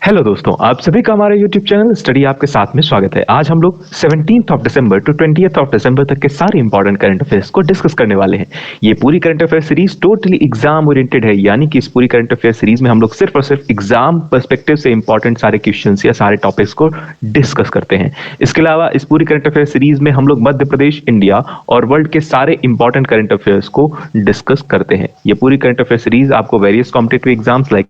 Hello दोस्तों, आप सभी का हमारे YouTube चैनल स्टडी आपके साथ में स्वागत है। आज हम लोग 17 दिसंबर टू 20 दिसंबर तक के सारे इंपॉर्टेंट करंट अफेयर्स को डिस्कस करने वाले हैं। ये पूरी current affair series totally exam oriented है, यानी कि इस पूरी करंट अफेयर सीरीज में हम लोग सिर्फ और सिर्फ एग्जाम पर्सपेक्टिव से इंपॉर्टेंट सारे क्वेश्चंस या सारे टॉपिक्स को डिस्कस करते हैं। इसके अलावा इस पूरी करंट अफेयर सीरीज में हम लोग मध्य प्रदेश, इंडिया और वर्ल्ड के सारे इंपॉर्टेंट करंट अफेयर्स को डिस्कस करते हैं। ये पूरी करंट अफेयर सीरीज आपको various competitive exams like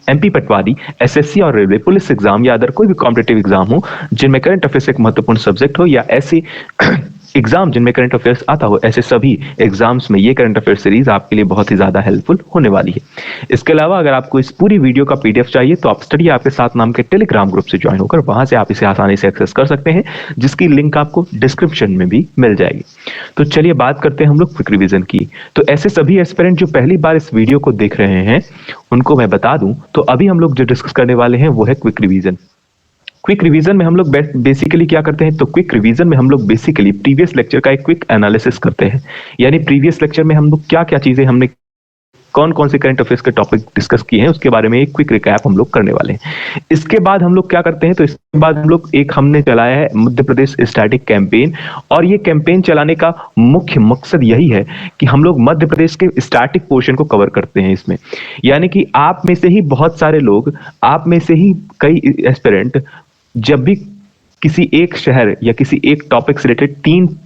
MP patwari, SSC और रेलवे पुलिस एग्जाम या अदर कोई भी कॉम्पिटेटिव एग्जाम हो जिनमें करंट अफेयर्स एक महत्वपूर्ण सब्जेक्ट हो, या ऐसे एग्जाम जिनमें करंट अफेयर्स आता हो, ऐसे सभी एग्जाम्स में ये करंट अफेयर सीरीज आपके लिए बहुत ही ज्यादा हेल्पफुल होने वाली है। इसके अलावा अगर आपको इस पूरी वीडियो का पीडीएफ चाहिए तो आप स्टडी आपके साथ नाम के टेलीग्राम ग्रुप से ज्वाइन होकर वहां से आप इसे आसानी से एक्सेस कर सकते हैं, जिसकी लिंक आपको डिस्क्रिप्शन में भी मिल जाएगी। तो चलिए बात करते हैं हम लोग क्विक रिवीजन की। तो ऐसे सभी एस्पिरेंट जो पहली बार इस वीडियो को देख रहे हैं उनको मैं बता दूं तो अभी हम लोग जो डिस्कस करने वाले हैं वो है क्विक रिवीजन। क्विक रिवीजन में हम लोग बेसिकली क्या करते हैं, तो क्विक रिवीजन में हम लोग बेसिकली प्रीवियस लेक्चर का एक क्विक एनालिसिस करते हैं। यानी प्रीवियस लेक्चर में हम लोग क्या क्या चीजें हमने कौन कौन से करंट अफेयर्स के टॉपिक डिस्कस किए हैं उसके बारे में एक क्विक रिकैप हम लोग करने वाले हैं। इसके बाद हम लोग क्या करते हैं, तो इसके बाद हम लोग हमने चलाया है मध्य प्रदेश स्टैटिक कैंपेन, और ये कैंपेन चलाने का मुख्य मकसद यही है कि हम लोग मध्य प्रदेश के स्टैटिक पोर्शन को कवर करते हैं इसमें। यानी कि आप में से ही बहुत सारे लोग, आप में से ही कई एस्पिरेंट जब भी किसी एक शहर या किसी एक टॉपिक से रिलेटेड तीन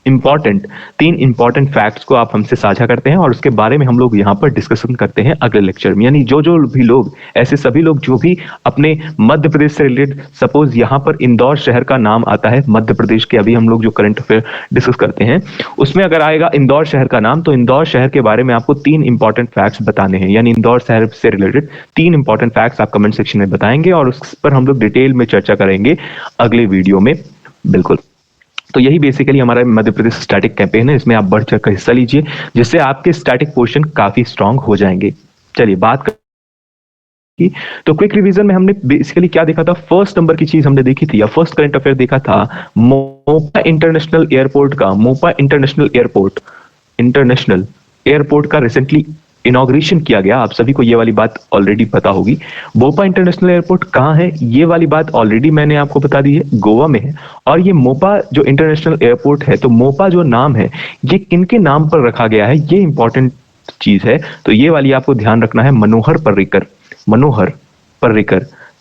इंपॉर्टेंट फैक्ट्स को आप हमसे साझा करते हैं और उसके बारे में हम लोग यहाँ पर डिस्कशन करते हैं अगले लेक्चर में। यानी जो जो भी लोग, ऐसे सभी लोग जो भी अपने मध्य प्रदेश से रिलेटेड, सपोज यहाँ पर इंदौर शहर का नाम आता है मध्य प्रदेश के, अभी हम लोग जो करंट अफेयर डिस्कस करते हैं उसमें अगर आएगा इंदौर शहर का नाम, तो इंदौर शहर के बारे में आपको तीन इंपॉर्टेंट फैक्ट्स बताने हैं। यानी इंदौर शहर से रिलेटेड तीन इंपॉर्टेंट फैक्ट्स आप कमेंट सेक्शन में बताएंगे और उस पर हम लोग डिटेल में चर्चा करेंगे अगले वीडियो में। बिल्कुल, तो यही बेसिकली हमारा मध्य प्रदेश स्टैटिक कैंपेन है। इसमें आप बढ़ चढ़ कर हिस्सा लीजिए, जिससे आपके स्टैटिक पोर्शन काफी स्ट्रांग हो जाएंगे। चलिए बात की, तो क्विक रिवीजन में हमने बेसिकली क्या देखा था, फर्स्ट नंबर की चीज हमने देखी थी या फर्स्ट करंट अफेयर देखा था मोपा इंटरनेशनल एयरपोर्ट का। मोपा इंटरनेशनल एयरपोर्ट का रिसेंटली इनॉग्रेशन किया गया। आप सभी को ये वाली बात ऑलरेडी पता होगी। मोपा इंटरनेशनल एयरपोर्ट कहाँ है, ये वाली बात ऑलरेडी मैंने आपको बता दी है, गोवा में है। और ये मोपा जो इंटरनेशनल एयरपोर्ट है, तो मोपा जो नाम है ये किनके नाम पर रखा गया है, ये इंपॉर्टेंट चीज है। तो ये वाली आपको ध्यान रखना है, मनोहर पर्रिकर।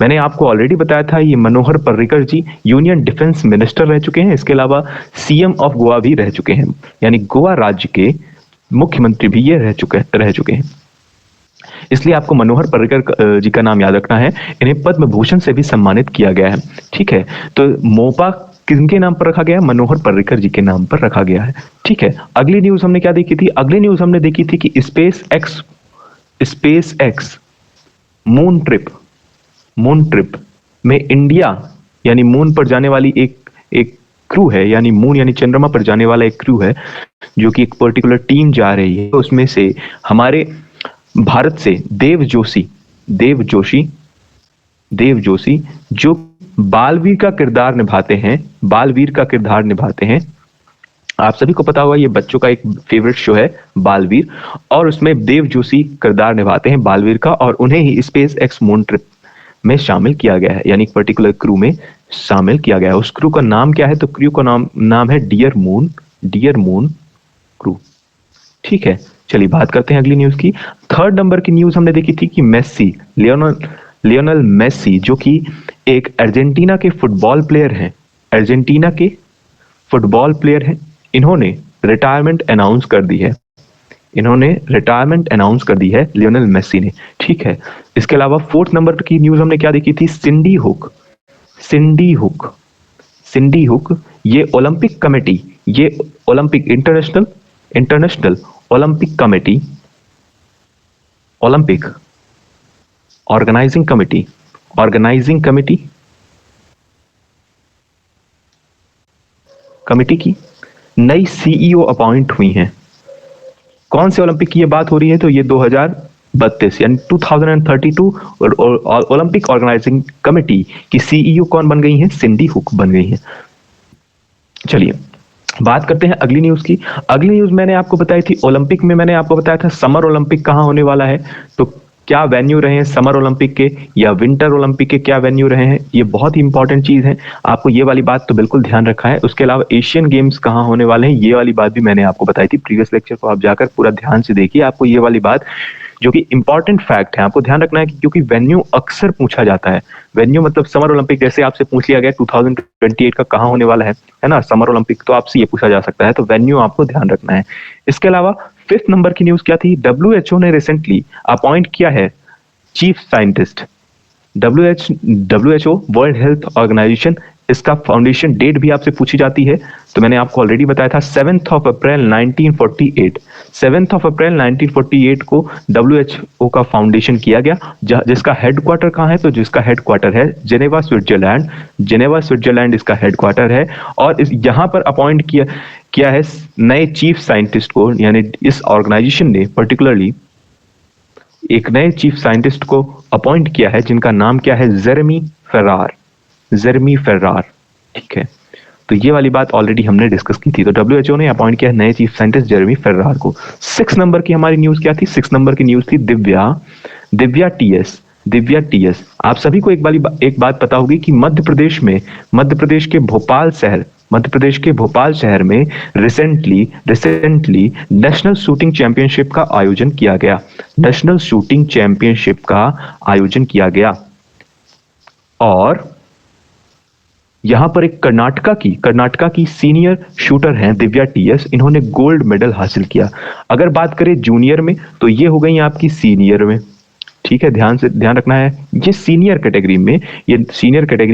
मैंने आपको ऑलरेडी बताया था, ये मनोहर पर्रिकर जी यूनियन डिफेंस मिनिस्टर रह चुके हैं। इसके अलावा सीएम ऑफ गोवा भी रह चुके हैं, यानी गोवा राज्य के मुख्यमंत्री भी ये रह चुके हैं। इसलिए आपको मनोहर पर्रिकर जी का नाम याद रखना है। इन्हें पद्म भूषण से भी सम्मानित किया गया है। ठीक है, तो मोपा किनके नाम पर रखा गया है, मनोहर पर्रिकर जी के नाम पर रखा गया है। ठीक है, अगली न्यूज हमने क्या देखी थी, अगली न्यूज हमने देखी थी कि स्पेस एक्स मून ट्रिप में इंडिया, यानी मून पर जाने वाली एक क्रू है, यानी मून यानी चंद्रमा पर जाने वाला एक क्रू है, जो कि एक पर्टिकुलर टीम जा रही है। उसमें से हमारे भारत से देव जोशी जो बालवीर का किरदार निभाते हैं। आप सभी को पता होगा ये बच्चों का एक फेवरेट शो है बालवीर, और उसमें देव जोशी किरदार निभाते हैं बालवीर का, और उन्हें ही स्पेस एक्स मून ट्रिप में शामिल किया गया है, यानी एक पर्टिकुलर क्रू में शामिल किया गया है। उस क्रू का नाम क्या है, तो क्रू का नाम है डियर मून क्रू। ठीक है, चलिए बात करते हैं अगली न्यूज की। थर्ड नंबर की न्यूज हमने देखी थी कि लियोनल मेसी, जो कि एक अर्जेंटीना के फुटबॉल प्लेयर हैं, इन्होंने रिटायरमेंट अनाउंस कर दी है लियोनेल मेसी ने। ठीक है, इसके अलावा फोर्थ नंबर की न्यूज हमने क्या देखी थी, सिंडी हुक, ये इंटरनेशनल ओलंपिक ऑर्गेनाइजिंग कमेटी की नई सीईओ अपॉइंट हुई हैं। कौन से ओलंपिक की ये बात हो रही है, तो ये 2032 यानी 2032 ओलंपिक ऑर्गेनाइजिंग कमेटी की सीईओ कौन बन गई हैं, सिंडी हुक बन गई हैं। चलिए बात करते हैं अगली न्यूज की। अगली न्यूज मैंने आपको बताई थी ओलंपिक में, मैंने आपको बताया था समर ओलंपिक कहां होने वाला है, तो क्या वेन्यू रहे हैं समर ओलंपिक के या विंटर ओलंपिक के, क्या वेन्यू रहे हैं, ये बहुत ही इंपॉर्टेंट चीज है। आपको ये वाली बात तो बिल्कुल ध्यान रखा है। उसके अलावा एशियन गेम्स कहाँ होने वाले हैं, ये वाली बात भी मैंने आपको बताई थी प्रीवियस लेक्चर को, आप जाकर पूरा ध्यान से देखिए। आपको ये वाली बात जो कि इंपॉर्टेंट फैक्ट है आपको ध्यान रखना है, क्योंकि वेन्यू अक्सर पूछा जाता है। वेन्यू मतलब समर ओलंपिक, जैसे आपसे पूछ लिया गया 2028 का कहाँ होने वाला है ना, समर ओलंपिक, तो आपसे ये पूछा जा सकता है, तो वेन्यू आपको ध्यान रखना है। इसके अलावा 5th नंबर की न्यूज क्या थी, डब्ल्यूएचओ ने रिसेंटली अपॉइंट किया है chief scientist. WHO world health organisation, इसका फाउंडेशन डेट भी आपसे पूछी जाती है, तो मैंने आपको ऑलरेडी बताया था 7th of April 1948। 7th of April 1948 को डब्ल्यूएचओ का फाउंडेशन किया गया, जिसका हेडक्वार्टर कहाँ है, तो जिसका हेडक्वार्टर है जेनेवा स्विट्जरलैंड। जेनेवा स्विट्जरलैंड इसका हेडक्वार्टर है, और यहाँ पर अपॉइंट किया है नए चीफ साइंटिस्ट को, यानी इस ऑर्गेनाइजेशन ने पर्टिकुलरली एक नए चीफ साइंटिस्ट को अपॉइंट किया है, जिनका नाम क्या है, जेरेमी फेरार। जेरेमी फेरार, ठीक है। तो ये वाली बात ऑलरेडी हमने डिस्कस की थी। तो डब्ल्यूएचओ ने अपॉइंट किया है नए चीफ साइंटिस्ट जेरेमी फेरार को। 6 नंबर की हमारी न्यूज क्या थी, 6 नंबर की न्यूज थी दिव्या टीएस। दिव्या टीएस, आप सभी को एक बात पता होगी कि मध्य प्रदेश के भोपाल शहर में रिसेंटली नेशनल शूटिंग चैंपियनशिप का आयोजन किया गया। नेशनल शूटिंग चैंपियनशिप का आयोजन किया गया, और यहां पर एक कर्नाटका की सीनियर शूटर हैं दिव्या टीएस, इन्होंने गोल्ड मेडल हासिल किया। अगर बात करें जूनियर में, तो ये हो गई आपकी सीनियर में, ठीक है, ध्यान रखना है। ये सीनियर कैटेगरी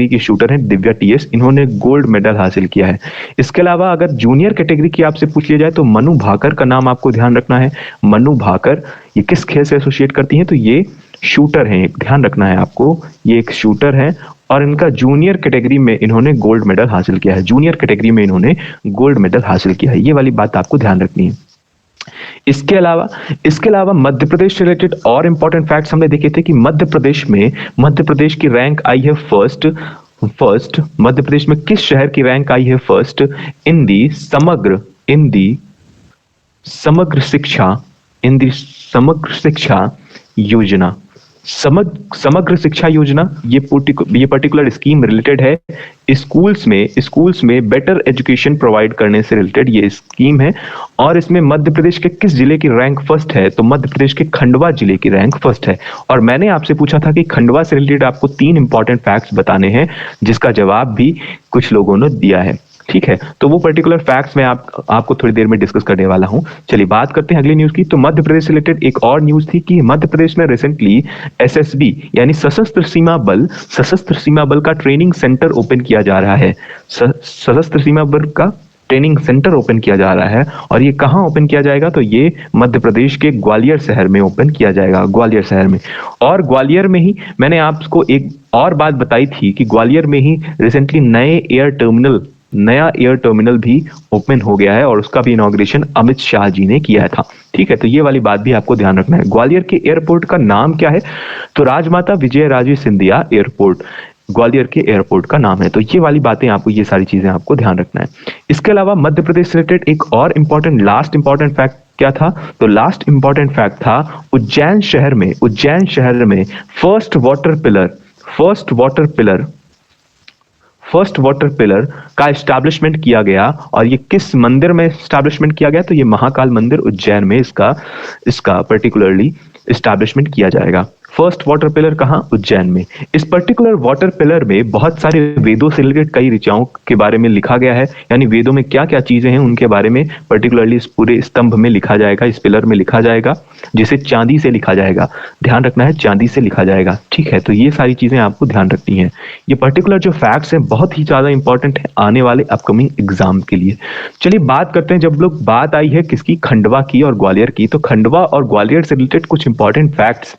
की शूटर हैं दिव्या टीएस, इन्होंने गोल्ड मेडल हासिल किया है। इसके अलावा अगर जूनियर कैटेगरी की आपसे पूछ लिया जाए, तो मनु भाकर का नाम आपको ध्यान रखना है। मनु भाकर, ये किस खेल से एसोसिएट करती हैं, तो ये शूटर हैं, ध्यान रखना है आपको, ये एक शूटर है, और इनका जूनियर कैटेगरी में इन्होंने गोल्ड मेडल हासिल किया है। जूनियर कैटेगरी में इन्होंने गोल्ड मेडल हासिल किया है, ये वाली बात आपको ध्यान रखनी है। इसके अलावा मध्य प्रदेश से रिलेटेड और इंपॉर्टेंट फैक्ट्स हमने देखे थे कि मध्य प्रदेश की रैंक आई है फर्स्ट। मध्य प्रदेश में किस शहर की रैंक आई है फर्स्ट इन दी समग्र शिक्षा योजना। समग्र शिक्षा योजना, ये पर्टिकुलर स्कीम रिलेटेड है स्कूल्स में बेटर एजुकेशन प्रोवाइड करने से रिलेटेड ये स्कीम है। और इसमें मध्य प्रदेश के किस जिले की रैंक फर्स्ट है, तो मध्य प्रदेश के खंडवा जिले की रैंक फर्स्ट है। और मैंने आपसे पूछा था कि खंडवा से रिलेटेड आपको 3 इंपॉर्टेंट फैक्ट्स बताने हैं, जिसका जवाब भी कुछ लोगों ने दिया है, ठीक है। तो वो पर्टिकुलर फैक्ट्स मैं आपको थोड़ी देर में डिस्कस करने वाला हूं। चलिए बात करते हैं अगली न्यूज की। तो मध्य प्रदेश से रिलेटेड एक और न्यूज थी कि मध्य प्रदेश में रिसेंटली एसएसबी यानी सशस्त्र सीमा बल का ट्रेनिंग सेंटर ओपन किया जा रहा है। सशस्त्र सीमा बल का ट्रेनिंग सेंटर ओपन किया जा रहा है, और ये कहाँ ओपन किया जाएगा, तो ये मध्य प्रदेश के ग्वालियर शहर में ओपन किया जाएगा, ग्वालियर शहर में। और ग्वालियर में ही मैंने आपको एक और बात बताई थी कि ग्वालियर में ही रिसेंटली नया एयर टर्मिनल भी ओपन हो गया है, और उसका भी इनॉग्रेशन अमित शाह जी ने किया था, ठीक है। तो ये वाली बात भी आपको ध्यान रखना है। ग्वालियर के एयरपोर्ट का नाम क्या है, तो राजमाता विजयराजे सिंधिया एयरपोर्ट ग्वालियर के एयरपोर्ट का नाम है। तो ये वाली बातें आपको, ये सारी चीजें आपको ध्यान रखना है। इसके अलावा मध्य प्रदेश से रिलेटेड एक और लास्ट इंपॉर्टेंट फैक्ट क्या था, तो लास्ट इंपॉर्टेंट फैक्ट था उज्जैन शहर में फर्स्ट वाटर पिलर का एस्टैब्लिशमेंट किया गया। और ये किस मंदिर में एस्टैब्लिशमेंट किया गया, तो ये महाकाल मंदिर उज्जैन में इसका पर्टिकुलरली एस्टैब्लिशमेंट किया जाएगा। फर्स्ट वाटर पिलर कहाँ, उज्जैन में। इस पर्टिकुलर वाटर पिलर में बहुत सारे वेदों से रिलेटेड कई ऋचाओं के बारे में लिखा गया है, यानी वेदों में क्या क्या चीजें हैं उनके बारे में पर्टिकुलरली इस पूरे स्तंभ में लिखा जाएगा, इस पिलर में लिखा जाएगा, जिसे चांदी से लिखा जाएगा। ध्यान रखना है, चांदी से लिखा जाएगा, ठीक है। तो ये सारी चीजें आपको ध्यान रखनी है। ये पर्टिकुलर जो फैक्ट्स हैं बहुत ही ज्यादा इंपॉर्टेंट है आने वाले अपकमिंग एग्जाम के लिए। चलिए बात करते हैं, जब लोग बात आई है किसकी, खंडवा की और ग्वालियर की, तो खंडवा और ग्वालियर से रिलेटेड कुछ इंपॉर्टेंट फैक्ट्स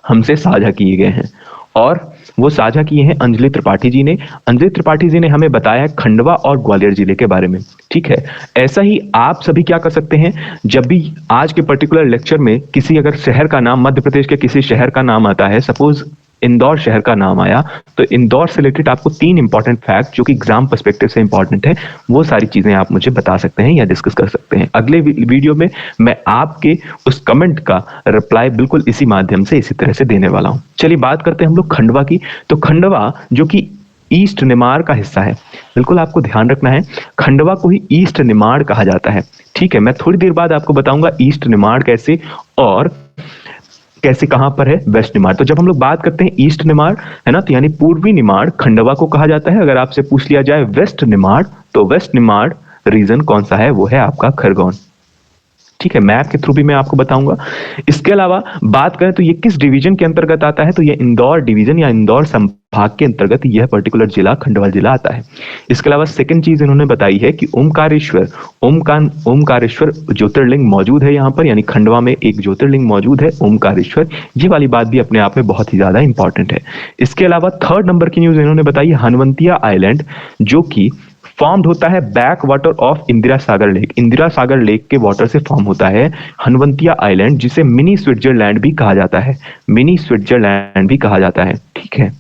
हमसे साझा किए गए हैं, और वो साझा किए हैं अंजलि त्रिपाठी जी ने। अंजलि त्रिपाठी जी ने हमें बताया है खंडवा और ग्वालियर जिले के बारे में, ठीक है। ऐसा ही आप सभी क्या कर सकते हैं, जब भी आज के पर्टिकुलर लेक्चर में किसी अगर शहर का नाम, मध्य प्रदेश के किसी शहर का नाम आता है, सपोज इंदौर शहर का नाम आया, तो इंदौर से रिलेटेड आपको 3 इंपॉर्टेंट फैक्ट जो कि एग्जाम पर्सपेक्टिव से इंपॉर्टेंट है, वो सारी चीजें आप मुझे बता सकते हैं या डिस्कस कर सकते हैं। अगले वीडियो में मैं आपके उस कमेंट का रिप्लाई बिल्कुल इसी माध्यम से इसी तरह से देने वाला हूं। चलिए बात करते हैं हम लोग खंडवा की। तो खंडवा जो कि ईस्ट निमाड़ का हिस्सा है, बिल्कुल आपको ध्यान रखना है, खंडवा को ही ईस्ट निमाड़ कहा जाता है। ठीक है, मैं थोड़ी देर बाद आपको बताऊंगा ईस्ट निमाड़ कैसे और कैसे कहां पर है वेस्ट निमाड़। तो जब हम लोग बात करते हैं ईस्ट निमाड़, है ना, तो यानी पूर्वी निमाड़ खंडवा को कहा जाता है। अगर आपसे पूछ लिया जाए वेस्ट निमाड़, तो वेस्ट निमाड़ रीजन कौन सा है, वो है आपका खरगोन। ठीक है, मैप के थ्रू भी मैं आपको बताऊंगा। इसके अलावा बात करें तो ये किस डिवीजन के अंतर्गत आता है, तो ये इंदौर डिवीजन या इंदौर संभाग के अंतर्गत यह पर्टिकुलर जिला खंडवा जिला आता है। इसके अलावा सेकंड चीज इन्होंने बताई है कि ओमकारेश्वर ओमकारेश्वर ज्योतिर्लिंग मौजूद है यहाँ पर, यानी खंडवा में एक ज्योतिर्लिंग मौजूद है ओमकारेश्वर। ये वाली बात भी अपने आप में बहुत ही ज्यादा इंपॉर्टेंट है। इसके अलावा थर्ड नंबर की न्यूज इन्होंने बताई है हनुवंतिया आइलैंड, जो कि फॉर्म्ड होता है back water of Indira Sagar lake. Indira Sagar lake के वाटर से फॉर्म होता है हनुवंतिया आइलैंड, जिसे मिनी स्विट्जरलैंड भी कहा जाता है। मिनी स्विट्जरलैंड भी कहा जाता है। ठीक है,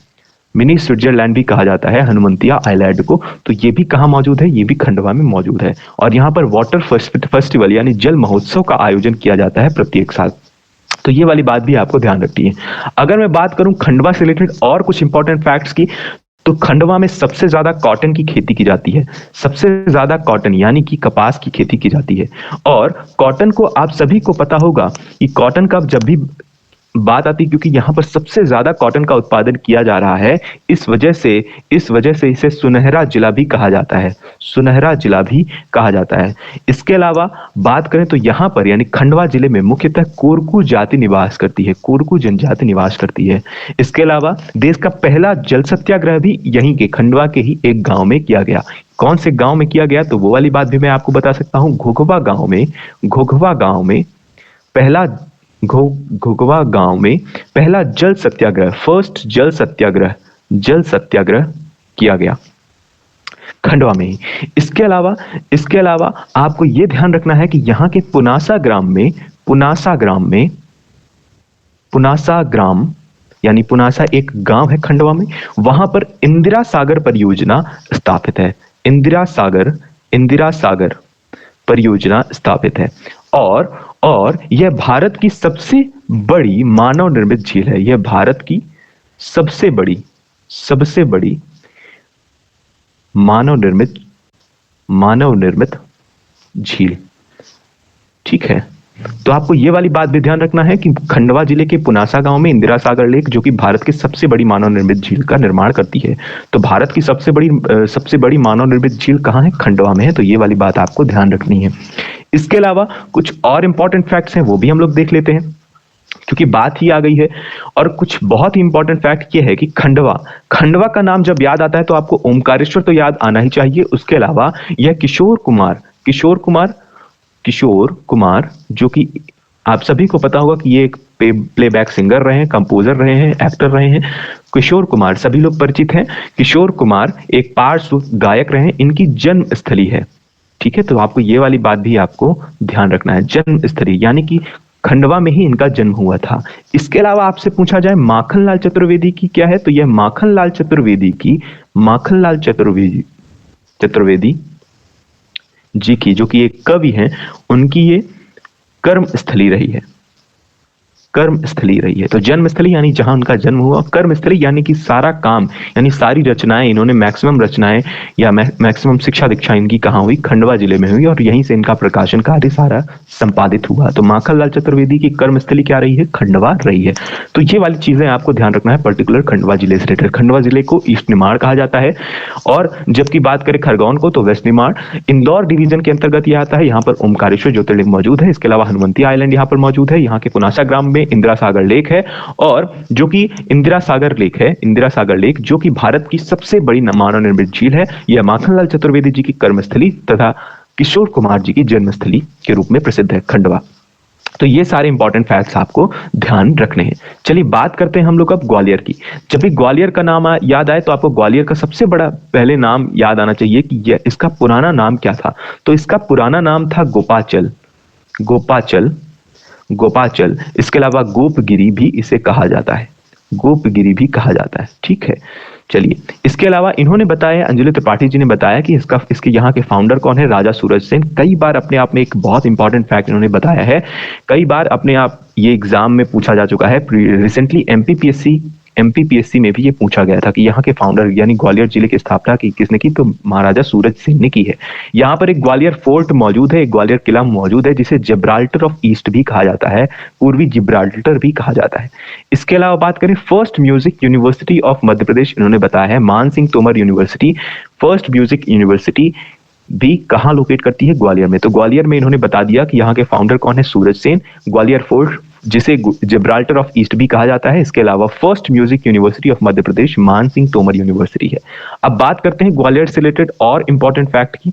मिनी स्विट्जरलैंड भी कहा जाता है हनुवंतिया आइलैंड को। तो ये भी कहाँ मौजूद है, ये भी खंडवा में मौजूद है। और यहाँ पर वाटर फेस्टिवल यानी जल महोत्सव का आयोजन किया जाता है प्रत्येक साल। तो ये वाली बात भी आपको ध्यान रखनी है। अगर मैं बात करूं खंडवा से रिलेटेड और कुछ इंपॉर्टेंट फैक्ट्स की, तो खंडवा में सबसे ज्यादा कॉटन की खेती की जाती है। सबसे ज्यादा कॉटन यानी कि कपास की खेती की जाती है। और कॉटन को आप सभी को पता होगा कि कॉटन का जब भी बात आती, क्योंकि यहां पर सबसे ज्यादा कॉटन का उत्पादन किया जा रहा है, इस वजह से इसे सुनहरा जिला भी कहा जाता है। सुनहरा जिला भी कहा जाता है। इसके अलावा बात करें तो यहां पर यानी खंडवा जिले में मुख्यतः कोरकू जाति निवास करती है। कोरकू जनजाति निवास करती है। इसके अलावा देश का पहला जल सत्याग्रह भी यहीं के खंडवा के ही एक गांव में किया गया। कौन से गांव में किया गया, तो वो वाली बात भी मैं आपको बता सकता हूं। घोघवा गांव में पहला घोघवा गांव में पहला जल सत्याग्रह, फर्स्ट जल सत्याग्रह किया गया खंडवा में ही। इसके अलावा आपको यह ध्यान रखना है कि यहां के पुनासा ग्राम यानी पुनासा एक गांव है खंडवा में, वहां पर इंदिरा सागर परियोजना स्थापित है। इंदिरा सागर परियोजना स्थापित है। और यह भारत की सबसे बड़ी मानव निर्मित झील है। यह भारत की सबसे बड़ी मानव निर्मित झील। ठीक है, तो आपको यह वाली बात भी ध्यान रखना है कि खंडवा जिले के पुनासा गांव में इंदिरा सागर लेक, जो कि भारत की सबसे बड़ी मानव निर्मित झील का निर्माण करती है। तो भारत की सबसे बड़ी मानव निर्मित झील कहां है, खंडवा में है। तो ये वाली बात आपको ध्यान रखनी है। इसके अलावा कुछ और इंपॉर्टेंट फैक्ट्स हैं, वो भी हम लोग देख लेते हैं, क्योंकि बात ही आ गई है। और कुछ बहुत ही इंपॉर्टेंट फैक्ट ये है कि खंडवा का नाम जब याद आता है तो आपको ओमकारेश्वर तो याद आना ही चाहिए। उसके अलावा यह किशोर कुमार जो कि आप सभी को पता होगा कि ये एक प्लेबैक सिंगर रहे हैं, कंपोजर रहे हैं, एक्टर रहे हैं। किशोर कुमार सभी लोग परिचित हैं। किशोर कुमार एक पार्श्व गायक रहे हैं। इनकी जन्म स्थली है। ठीक है, तो आपको ये वाली बात भी आपको ध्यान रखना है, जन्म स्थली यानी कि खंडवा में ही इनका जन्म हुआ था। इसके अलावा आपसे पूछा जाए माखनलाल चतुर्वेदी की क्या है, तो यह माखनलाल चतुर्वेदी जी की, जो कि एक कवि हैं, उनकी ये कर्म स्थली रही है। तो जन्म स्थली यानी जहां उनका जन्म हुआ, कर्म स्थली यानी कि सारा काम यानी सारी रचनाएं, इन्होंने मैक्सिमम रचनाएं या मैक्सिमम शिक्षा दीक्षा इनकी कहां हुई, खंडवा जिले में हुई। और यहीं से इनका प्रकाशन कार्य सारा संपादित हुआ। तो माखनलाल चतुर्वेदी की कर्म स्थली क्या रही है, खंडवा रही है। तो ये वाली चीजें आपको ध्यान रखना है पर्टिकुलर खंडवा जिले से रिलेटेड। खंडवा जिले को ईस्ट निमाड़ कहा जाता है। और जबकि बात करें खरगोन को, तो वेस्ट निमाड़। इंदौर डिवीजन के अंतर्गत यह आता है। यहाँ पर ओमकारेश्वर ज्योतिर्लिंग मौजूद है। इसके अलावा हनुवंती आइलैंड यहाँ पर मौजूद है। यहाँ के पुनासा ग्राम में इंदिरा सागर लेक है। और जो कि इंदिरा सागर लेक जो कि भारत की सबसे बड़ी मानव निर्मित झील है। यह माखनलाल चतुर्वेदी जी की कर्मस्थली तथा किशोर कुमार जी की जन्मस्थली के रूप में प्रसिद्ध है खंडवा। तो ये सारे इंपॉर्टेंट फैक्ट्स आपको ध्यान रखने हैं। चलिए बात करते हैं हम लोग अब ग्वालियर की। जब भी ग्वालियर का नाम याद आए तो आपको ग्वालियर का सबसे बड़ा पहले नाम याद आना चाहिए कि इसका पुराना नाम क्या था। तो इसका पुराना नाम था गोपाचल। इसके अलावा गोपगिरी भी इसे कहा जाता है। गोपगिरी भी कहा जाता है। ठीक है, चलिए इसके अलावा इन्होंने बताया, अंजलि त्रिपाठी जी ने बताया कि इसके यहाँ के फाउंडर कौन है, राजा सूरज सेन। कई बार अपने आप में एक बहुत इंपॉर्टेंट फैक्ट इन्होंने बताया है, कई बार अपने आप ये एग्जाम में पूछा जा चुका है। रिसेंटली एमपीपीएससी में भी ये पूछा गया था कि यहाँ के फाउंडर यानी ग्वालियर जिले की स्थापना की किसने की, तो महाराजा सूरज सेन ने की है। यहाँ पर एक ग्वालियर फोर्ट मौजूद है, एक ग्वालियर किला मौजूद है जिसे जिब्राल्टर ऑफ ईस्ट भी कहा जाता है, पूर्वी जिब्राल्टर भी कहा जाता है। इसके अलावा बात करें first music university of Madhya प्रदेश, इन्होंने बताया है मान Singh Tomar university. First music university भी कहाँ लोकेट करती है, ग्वालियर में। तो ग्वालियर में इन्होंने बता दिया कि यहाँ के फाउंडर कौन है, सूरज सेन। ग्वालियर फोर्ट जिसे जिब्राल्टर ऑफ ईस्ट भी कहा जाता है। इसके अलावा first music university of Madhya प्रदेश मान सिंह तोमर यूनिवर्सिटी है। अब बात करते हैं ग्वालियर से रिलेटेड और इंपॉर्टेंट फैक्ट की।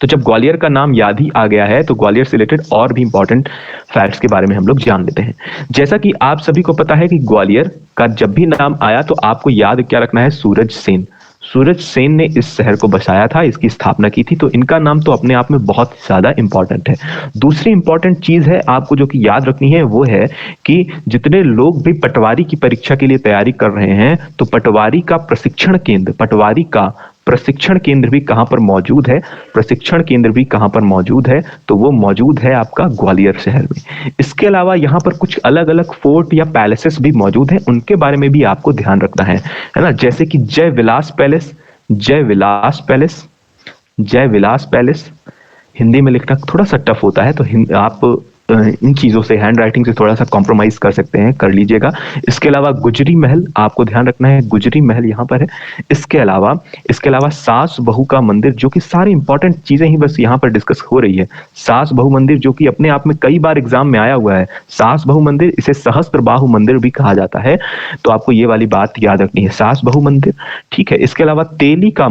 तो जब ग्वालियर का नाम याद ही आ गया है तो ग्वालियर से रिलेटेड और भी इंपॉर्टेंट फैक्ट्स के बारे में हम लोग जान लेते हैं। जैसा कि आप सभी को पता है कि ग्वालियर का जब भी नाम आया तो आपको याद क्या रखना है, सूरज सेन। सूरज सेन ने इस शहर को बसाया था, इसकी स्थापना की थी, तो इनका नाम तो अपने आप में बहुत ज्यादा इंपॉर्टेंट है। दूसरी इंपॉर्टेंट चीज है आपको जो कि याद रखनी है वो है कि जितने लोग भी पटवारी की परीक्षा के लिए तैयारी कर रहे हैं तो पटवारी का प्रशिक्षण केंद्र भी कहां पर मौजूद है, प्रशिक्षण केंद्र भी कहां पर मौजूद है, तो वो मौजूद है आपका ग्वालियर शहर में। इसके अलावा यहां पर कुछ अलग अलग फोर्ट या पैलेसेस भी मौजूद हैं, उनके बारे में भी आपको ध्यान रखना है ना। जैसे कि जय विलास पैलेस, जय विलास पैलेस हिंदी में लिखना थोड़ा सा टफ होता है, तो आप इन चीजों से हैंड राइटिंग से थोड़ा सा कॉम्प्रोमाइज कर सकते हैं, कर लीजिएगा। इसके अलावा गुजरी महल आपको ध्यान रखना है, गुजरी महल यहाँ पर है। इसके अलावा सास बहू का मंदिर, जो कि सारी इंपॉर्टेंट चीजें ही बस यहाँ पर डिस्कस हो रही है। सास बहू मंदिर जो कि अपने आप में कई बार एग्जाम में आया हुआ है, सास बहू मंदिर, इसे सहस्त्र बाहु मंदिर भी कहा जाता है, तो आपको ये वाली बात याद रखनी है, सास बहू मंदिर। ठीक है, इसके अलावा तेली का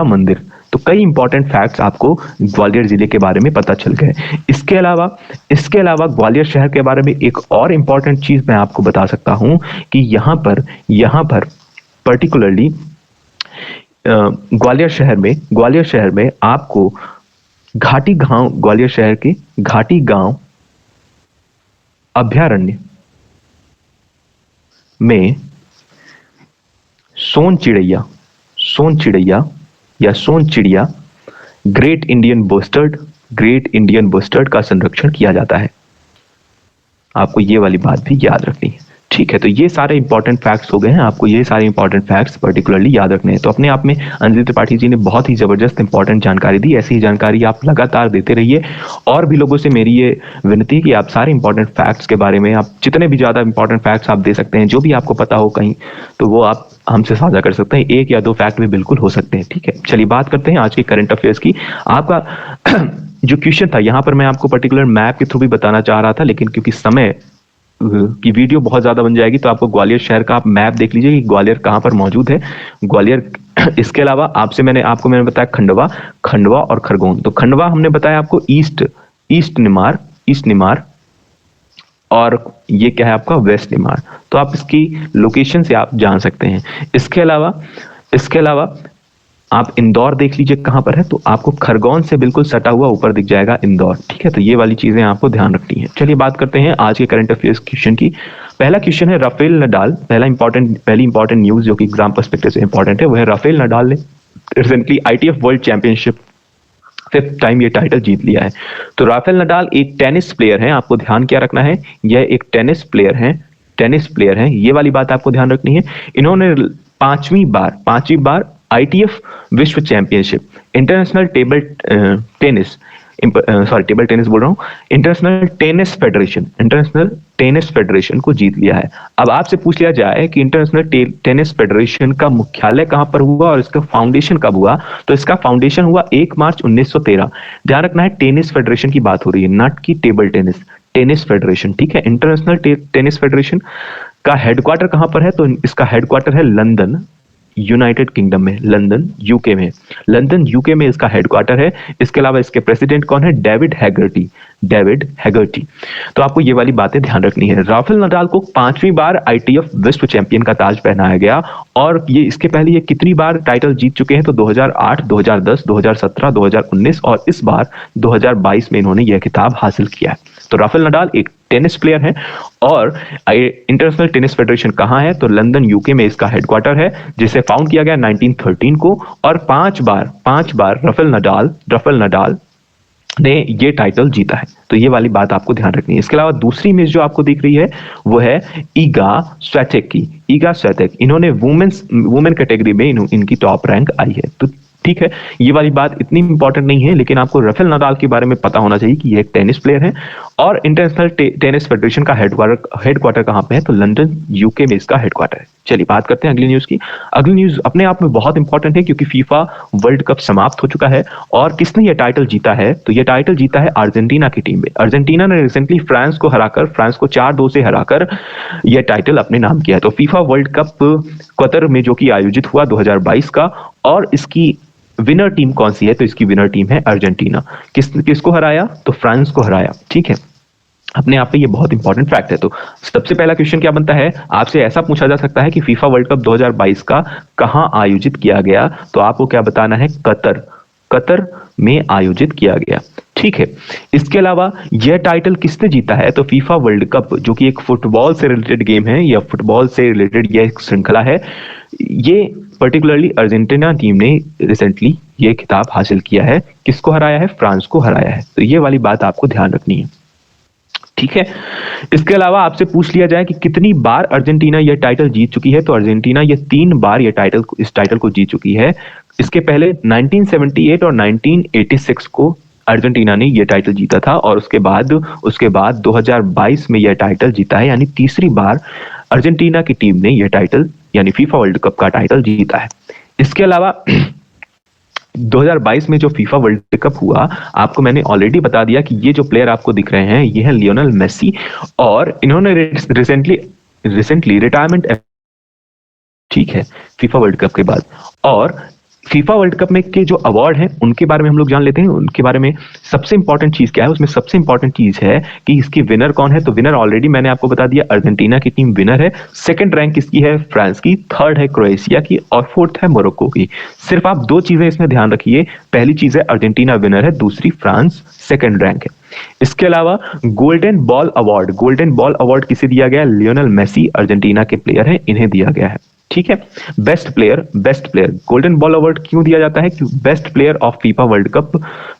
मंदिर, तो कई इंपॉर्टेंट फैक्ट्स आपको ग्वालियर जिले के बारे में पता चल गए। इसके अलावा ग्वालियर शहर के बारे में एक और इंपॉर्टेंट चीज मैं आपको बता सकता हूं कि यहाँ पर पर्टिकुलरली ग्वालियर शहर में आपको ग्वालियर शहर के घाटी गांव अभ्यारण्य में सोन चिड़िया ग्रेट इंडियन बस्टर्ड का संरक्षण किया जाता है। आपको ये वाली बात भी याद रखनी है। ठीक है, तो ये सारे इंपॉर्टेंट फैक्ट्स हो गए हैं, आपको ये सारे इंपॉर्टेंट फैक्ट्स पर्टिकुलरली याद रखने हैं। तो अपने आप में अंजलि त्रिपाठी जी ने बहुत ही जबरदस्त इंपॉर्टेंट जानकारी दी, ऐसी ही जानकारी आप लगातार देते रहिए। और भी लोगों से मेरी ये विनती है कि आप सारे इंपॉर्टेंट फैक्ट्स के बारे में, आप जितने भी ज्यादा इंपॉर्टेंट फैक्ट्स आप दे सकते हैं, जो भी आपको पता हो कहीं, तो वो आप हमसे साझा कर सकते हैं। एक या दो फैक्ट भी बिल्कुल हो सकते हैं। ठीक है, चलिए बात करते हैं आज के करंट अफेयर्स की। आपका जो क्वेश्चन था यहाँ पर मैं आपको पर्टिकुलर मैप के थ्रू भी बताना चाह रहा था, लेकिन क्योंकि समय की वीडियो बहुत ज्यादा बन जाएगी तो आपको ग्वालियर शहर का आप मैप देख लीजिए कि ग्वालियर कहां पर मौजूद है, ग्वालियर। इसके अलावा मैंने बताया खंडवा और खरगोन। तो खंडवा हमने बताया आपको ईस्ट निमार, और ये क्या है आपका वेस्ट निमार। तो आप इसकी लोकेशन से आप जान सकते हैं। इसके अलावा आप इंदौर देख लीजिए कहां पर है, तो आपको खरगोन से बिल्कुल सटा हुआ ऊपर दिख जाएगा इंदौर। ठीक है, तो ये वाली चीजें आपको ध्यान रखनी है। चलिए बात करते हैं आज के करंट अफेयर्स क्वेश्चन की। पहला क्वेश्चन है राफेल नडाल, पहली इंपॉर्टेंट न्यूज जो कि एग्जाम पर्सपेक्टिव से इंपॉर्टेंट है, वो है राफेल नडाल ने recently ITF world championship 5th time ये टाइटल जीत लिया है। तो राफेल नडाल एक टेनिस प्लेयर है, आपको ध्यान क्या रखना है, यह एक टेनिस प्लेयर है, ये वाली बात आपको ध्यान रखनी है। इन्होंने पांचवी बार ITF विश्व चैंपियनशिप इंटरनेशनल टेबल टेनिस बोल रहा हूं, इंटरनेशनल टेनिस फेडरेशन को जीत लिया है। अब आपसे पूछ लिया जाए कि इंटरनेशनल टेनिस फेडरेशन का मुख्यालय कहां पर हुआ और इसका फाउंडेशन कब हुआ, तो इसका फाउंडेशन हुआ 1 मार्च 1913। ध्यान रखना है टेनिस फेडरेशन की बात हो रही है, नॉट की टेबल टेनिस फेडरेशन। ठीक है, इंटरनेशनल टेनिस फेडरेशन का हेडक्वार्टर कहां पर है, तो इसका हेडक्वार्टर है लंदन, यूनाइटेड किंगडम में, लंदन यूके में इसका हेडक्वार्टर है। इसके अलावा इसके प्रेसिडेंट कौन है, डेविड हैगर्टी। तो आपको ये वाली बातें ध्यान रखनी है। राफेल नडाल को 5वीं बार ITF विश्व चैंपियन का ताज पहनाया गया, और ये इसके पहले ये कितनी बार टाइटल जीत चुके हैं, तो 2008, 2010, 2017, 2019 और इस बार 2022 में इन्होंने यह खिताब हासिल किया है। तो राफेल नडाल एक टेनिस प्लेयर है और इंटरनेशनल टेनिस फेडरेशन कहाँ है, तो लंदन यूके में इसका हेडक्वार्टर है, जिसे फाउंड किया गया 1913 को। और पांच बार राफेल नडाल ने ये टाइटल जीता है। तो ये वाली बात आपको ध्यान रखनी है। इसके अलावा दूसरी इमेज जो आपको दिख रही है वो है ईगा स्वेटेक की। ईगा स्वेटेक, इन्होंने वुमेन कैटेगरी में इनकी टॉप रैंक आई है। तो ठीक है, ये वाली बात इतनी इंपॉर्टेंट नहीं है, लेकिन आपको राफेल नडाल के बारे में पता होना चाहिए कि ये एक टेनिस प्लेयर है और इंटरनेशनल टेनिस फेडरेशन का हेडक्वार्टर कहां पे है, तो लंदन यूके में इसका हेडक्वार्टर है। चलिए बात करते हैं अगली न्यूज की। अगली न्यूज अपने आप में बहुत इंपॉर्टेंट है क्योंकि फीफा वर्ल्ड कप समाप्त हो चुका है और किसने ये टाइटल जीता है, तो ये टाइटल जीता है अर्जेंटीना की टीम में। अर्जेंटीना ने रिसेंटली फ्रांस को 4-2 से हराकर यह टाइटल अपने नाम किया है। तो फीफा वर्ल्ड कप कतर में जो कि आयोजित हुआ 2022 का, और इसकी विनर टीम कौन सी है, तो इसकी विनर टीम है अर्जेंटीना। किसको हराया, तो फ्रांस को हराया। ठीक है, अपने आप पे ये बहुत इंपॉर्टेंट फैक्ट है। तो सबसे पहला क्वेश्चन क्या बनता है, आपसे ऐसा पूछा जा सकता है कि फीफा वर्ल्ड कप 2022 का कहां आयोजित किया गया, तो आपको क्या बताना है, कतर में आयोजित किया गया। ठीक है, इसके अलावा यह टाइटल किसने जीता है, तो फीफा वर्ल्ड कप जो कि एक फुटबॉल से रिलेटेड गेम है या फुटबॉल से रिलेटेड यह एक श्रृंखला है, ये पर्टिकुलरली अर्जेंटीना टीम ने रिसेंटली ये खिताब हासिल किया है। किसको हराया है, फ्रांस को हराया है। तो ये वाली बात आपको ध्यान रखनी है। ठीक है, इसके अलावा आपसे पूछ लिया जाए कि कितनी बार अर्जेंटीना यह टाइटल जीत चुकी है, तो अर्जेंटीना ये 3 बार इस टाइटल को जीत चुकी है। इसके पहले 1978 और 1986 को अर्जेंटीना ने यह टाइटल जीता था और उसके बाद 2022 में यह टाइटल जीता है, यानी तीसरी बार अर्जेंटीना की टीम ने यह टाइटल यानी फीफा वर्ल्ड कप का टाइटल जीता है। इसके अलावा 2022 में जो फीफा वर्ल्ड कप हुआ, आपको मैंने ऑलरेडी बता दिया कि ये जो प्लेयर आपको दिख रहे हैं ये है लियोनेल मेसी, और इन्होंने रिसेंटली रिटायरमेंट, ठीक है, फीफा वर्ल्ड कप के बाद। और फीफा वर्ल्ड कप में के जो अवार्ड हैं उनके बारे में हम लोग जान लेते हैं। उनके बारे में सबसे इंपॉर्टेंट चीज क्या है, उसमें सबसे इंपॉर्टेंट चीज है कि इसकी विनर कौन है। तो विनर ऑलरेडी मैंने आपको बता दिया, अर्जेंटीना की टीम विनर है। सेकंड रैंक किसकी है, फ्रांस की। थर्ड है क्रोएशिया की और फोर्थ है मोरक्को की। सिर्फ आप 2 चीजें इसमें ध्यान रखिए, पहली चीज है अर्जेंटीना विनर है, दूसरी फ्रांस सेकंड रैंक है। इसके अलावा गोल्डन बॉल अवार्ड किसे दिया गया, लियोनेल मेसी अर्जेंटीना के प्लेयर है, इन्हें दिया गया है। ठीक है, best player golden ball award क्यों दिया जाता है, क्योंकि best player of FIFA world cup